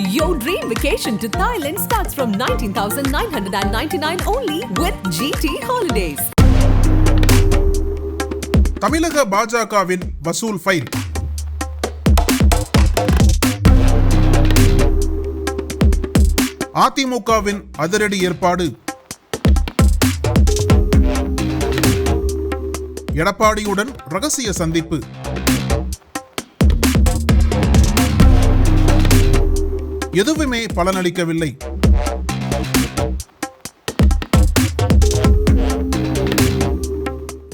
Your dream vacation to Thailand starts from 19,999 only with GT Holidays. தமிழக பாஜகவின் வசூல் file. அதிமுகவின் அதிரடி ஏற்பாடு. எடப்பாடியுடன் ரகசிய சந்திப்பு. எதுவுமே பலனளிக்கவில்லை.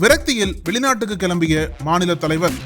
விரக்தியில் வெளிநாட்டுக்கு கிளம்பிய மாநில தலைவர்.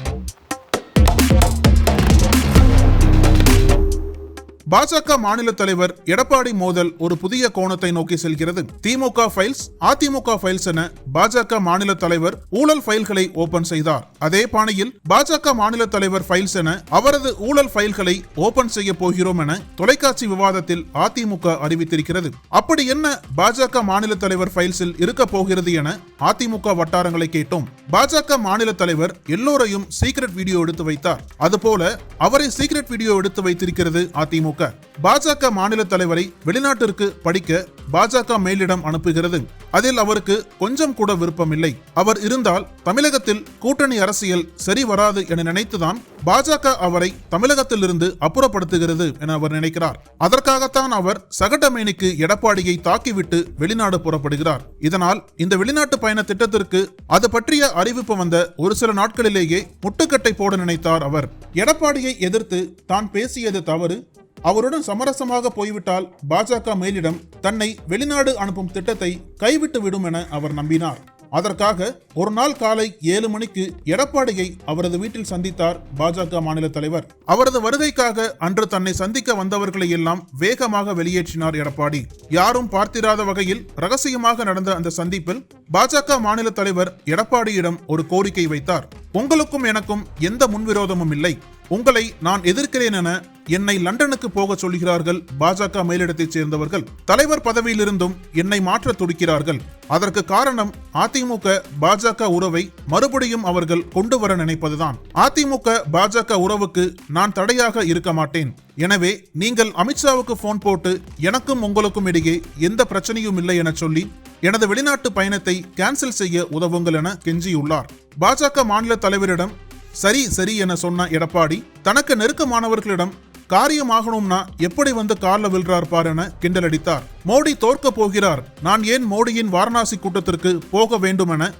பாஜக மாநில தலைவர் எடப்பாடி மோதல் ஒரு புதிய கோணத்தை நோக்கி செல்கிறது. திமுக ஃபைல்ஸ், அதிமுக ஃபைல்ஸ் என பாஜக மாநில தலைவர் ஊழல் ஃபைல்களை ஓபன் செய்தார். அதே பாணியில் பாஜக மாநில தலைவர் ஃபைல்ஸ் என அவரது ஊழல் ஃபைல்களை ஓபன் செய்ய போகிறோம் என தொலைக்காட்சி விவாதத்தில் அதிமுக அறிவித்திருக்கிறது. அப்படி என்ன பாஜக மாநில தலைவர் ஃபைல்ஸில் இருக்க போகிறது என அதிமுக வட்டாரங்களை கேட்டோம். பாஜக மாநில தலைவர் எல்லோரையும் சீக்ரெட் வீடியோ எடுத்து வைத்தார். அதுபோல அவரை சீக்ரெட் வீடியோ எடுத்து வைத்திருக்கிறது அதிமுக. பாஜக மாநில தலைவரை வெளிநாட்டிற்கு படிக்க பாஜக மேலிடம் அனுப்புகிறது. அதில் அவருக்கு கொஞ்சம் கூட விருப்பம் இல்லை. அவர் இருந்தால் தமிழகத்தில் கூட்டணி அரசியல் சரி வராது என நினைத்துதான் பாஜக அவரை தமிழகத்தில் இருந்து அப்புறப்படுத்துகிறது என அவர் நினைக்கிறார். அதற்காகத்தான் அவர் சகடமேனிக்கு எடப்பாடியை தாக்கிவிட்டு வெளிநாடு புறப்படுகிறார். இதனால் இந்த வெளிநாட்டு பயண திட்டத்திற்கு அது பற்றிய அறிவிப்பு வந்த ஒரு சில நாட்களிலேயே முட்டுக்கட்டை போட நினைத்தார் அவர். எடப்பாடியை எதிர்த்து தான் பேசியது தவறு, அவருடன் சமரசமாக போய்விட்டால் பாஜக மேலிடம் தன்னை வெளிநாடு அனுப்பும் திட்டத்தை கைவிட்டு விடும் என அவர் நம்பினார். அதற்காக ஒரு நாள் காலை 7 மணிக்கு எடப்பாடியை அவரது வீட்டில் சந்தித்தார் பாஜக மாநில தலைவர். அவரது வருகைக்காக அன்று தன்னை சந்திக்க வந்தவர்களை எல்லாம் வேகமாக வெளியேற்றினார் எடப்பாடி. யாரும் பார்த்திராத வகையில் ரகசியமாக நடந்த அந்த சந்திப்பில் பாஜக மாநில தலைவர் எடப்பாடியிடம் ஒரு கோரிக்கை வைத்தார். உங்களுக்கும் எனக்கும் எந்த முன்விரோதமும் இல்லை. உங்களை நான் எதிர்க்கிறேன் என என்னை லண்டனுக்கு போக சொல்கிறார்கள் பாஜக மேலிடத்தைச் சேர்ந்தவர்கள். தலைவர் பதவியிலிருந்தும் என்னை மாற்ற துடிக்கிறார்கள். அதற்கு காரணம் அதிமுக பாஜக உறவை மறுபடியும் அவர்கள் கொண்டு வர நினைப்பதுதான். அதிமுக பாஜக உறவுக்கு நான் தடையாக இருக்க மாட்டேன். எனவே நீங்கள் அமித்ஷாவுக்கு போன் போட்டு எனக்கும் உங்களுக்கும் இடையே எந்த பிரச்சனையும் இல்லை என சொல்லி எனது வெளிநாட்டு பயணத்தை கேன்சல் செய்ய உதவுங்கள் என கெஞ்சியுள்ளார். பாஜக மாநில தலைவரிடம் சரி சரி என சொன்ன எடப்பாடி தனக்கு நெருக்கமானவர்களிடம் காரியமாகணும்னா எப்படி வந்து கார்ல விழுறார் பார் என கிண்டல் அடித்தார். மோடி தோற்க போகிறார், நான் ஏன் மோடியின் வாரணாசி கூட்டத்திற்கு போக வேண்டும் என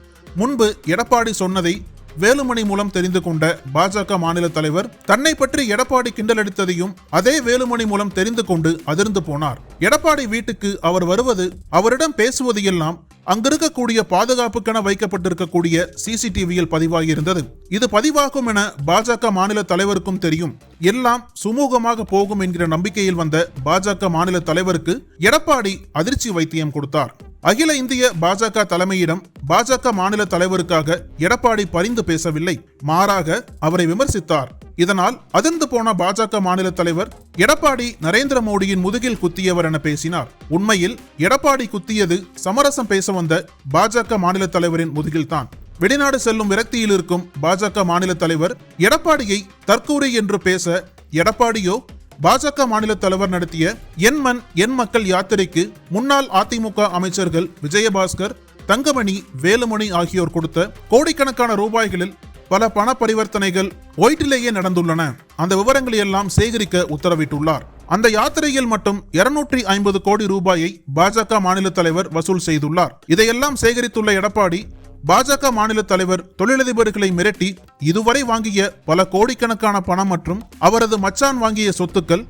முன்பு எடப்பாடி சொன்னதை வேலுமணி மூலம் தெரிந்து கொண்ட பாஜக மாநில தலைவர் தன்னை பற்றி எடப்பாடி கிண்டல் அடித்ததையும் அதே வேலுமணி மூலம் தெரிந்து கொண்டு அதிர்ந்து போனார். எடப்பாடி வீட்டுக்கு அவர் வருவது, அவரிடம் பேசுவது எல்லாம் அங்கிருக்கக்கூடிய பாதுகாப்புக்கென வைக்கப்பட்டிருக்கக்கூடிய சிசிடிவியில் பதிவாகியிருந்தது. இது பதிவாகும் என பாஜக மாநில தலைவருக்கும் தெரியும். எல்லாம் சுமூகமாக போகும் என்கிற நம்பிக்கையில் வந்த பாஜக மாநில தலைவருக்கு எடப்பாடி அதிர்ச்சி வைத்தியம் கொடுத்தார். அகில இந்திய பாஜக தலைமையிடம் பாஜக மாநில தலைவருக்காக எடப்பாடி பரிந்து பேசவில்லை, மாறாக அவரை விமர்சித்தார். இதனால் அதிர்ந்து போன பாஜக மாநில தலைவர் எடப்பாடி நரேந்திர மோடியின் முதுகில் குத்தியவர் என பேசினார். உண்மையில் எடப்பாடி குத்தியது சமரசம் பேச வந்த பாஜக மாநில தலைவரின் முதுகில்தான். வெளிநாடு செல்லும் விரக்தியில் இருக்கும் பாஜக மாநில தலைவர் எடப்பாடியை தற்கூரி என்று பேச, எடப்பாடியோ பாஜக மாநில தலைவர் நடத்திய என் மண் என் மக்கள் யாத்திரைக்கு முன்னாள் அதிமுக அமைச்சர்கள் விஜயபாஸ்கர், தங்கமணி, வேலுமணி ஆகியோர் கொடுத்த கோடிக்கணக்கான ரூபாய்களில் பல பண பரிவர்த்தனைகள் ஒயிட்டிலேயே நடந்துள்ளன. அந்த விவரங்களை எல்லாம் சேகரிக்க உத்தரவிட்டுள்ளார். அந்த யாத்திரையில் மட்டும் 250 கோடி ரூபாயை பாஜக மாநில தலைவர் வசூல் செய்துள்ளார். இதையெல்லாம் சேகரித்துள்ள எடப்பாடி பாஜக மாநில தலைவர் தொழிலதிபர்களை மிரட்டி இதுவரை வாங்கிய பல கோடிக்கணக்கான பணம் மற்றும் அவரது மச்சான் வாங்கிய சொத்துக்கள்,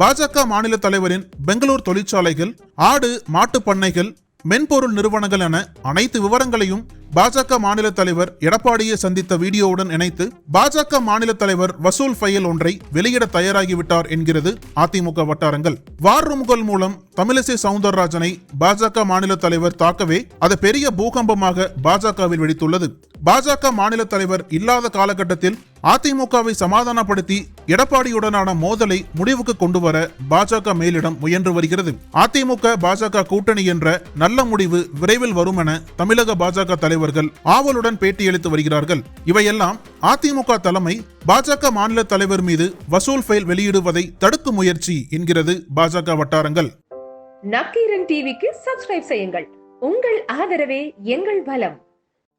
பாஜக மாநில தலைவரின் பெங்களூர் தொழிற்சாலைகள், ஆடு மாட்டு பண்ணைகள், மென்பொருள் நிறுவனங்கள் என அனைத்து விவரங்களையும் பாஜக மாநில தலைவர் எடப்பாடியை சந்தித்த வீடியோவுடன் இணைத்து பாஜக மாநில தலைவர் வசூல் ஃபைல் ஒன்றை வெளியிட தயாராகிவிட்டார் என்கிறது அதிமுக வட்டாரங்கள். வார் ரூம்கள் மூலம் தமிழிசை சவுந்தரராஜனை பாஜக மாநில தலைவர் தாக்கவே அது பெரிய பூகம்பமாக பாஜகவில் வெடித்துள்ளது. பாஜக மாநில தலைவர் இல்லாத காலகட்டத்தில் அதிமுகவை சமாதானப்படுத்தி எடப்பாடியுடனான மோதலை முடிவுக்கு கொண்டு வர பாஜக மேலிடம் முயன்று வருகிறது. அதிமுக பாஜக கூட்டணி என்ற நல்ல முடிவு விரைவில் வரும் என தமிழக பாஜக தலைவர் தலைவர்கள் ஆவலுடன் பேட்டியளித்து வருகிறார்கள். இவையெல்லாம் அதிமுக தலைமை பாஜக மாநில தலைவர் மீது வசூல் ஃபைல் வெளியிடுவதை தடுக்கும் முயற்சி என்கிறது பாஜக வட்டாரங்கள். நக்கீரன் டிவிக்கு சப்ஸ்கிரைப் செய்யுங்கள். உங்கள் ஆதரவே எங்கள் பலம்.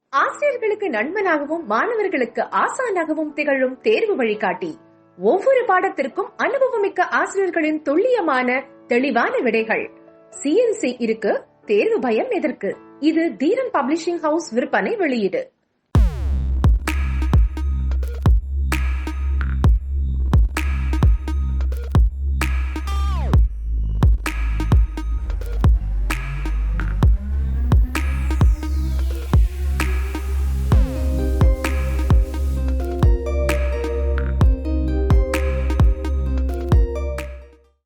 ஆசிரியர்களுக்கு நண்பனாகவும் மாணவர்களுக்கு ஆசானாகவும் திகழும் தேர்வு வழிகாட்டி. ஒவ்வொரு பாடத்திற்கும் அனுபவமிக்க ஆசிரியர்களின் துல்லியமான தெளிவான விடைகள். CNC இருக்கு, தேர்வு பயம் எதற்கு? இது தீரன் பப்ளிஷிங் ஹவுஸ் விற்பனை வெளியீடு.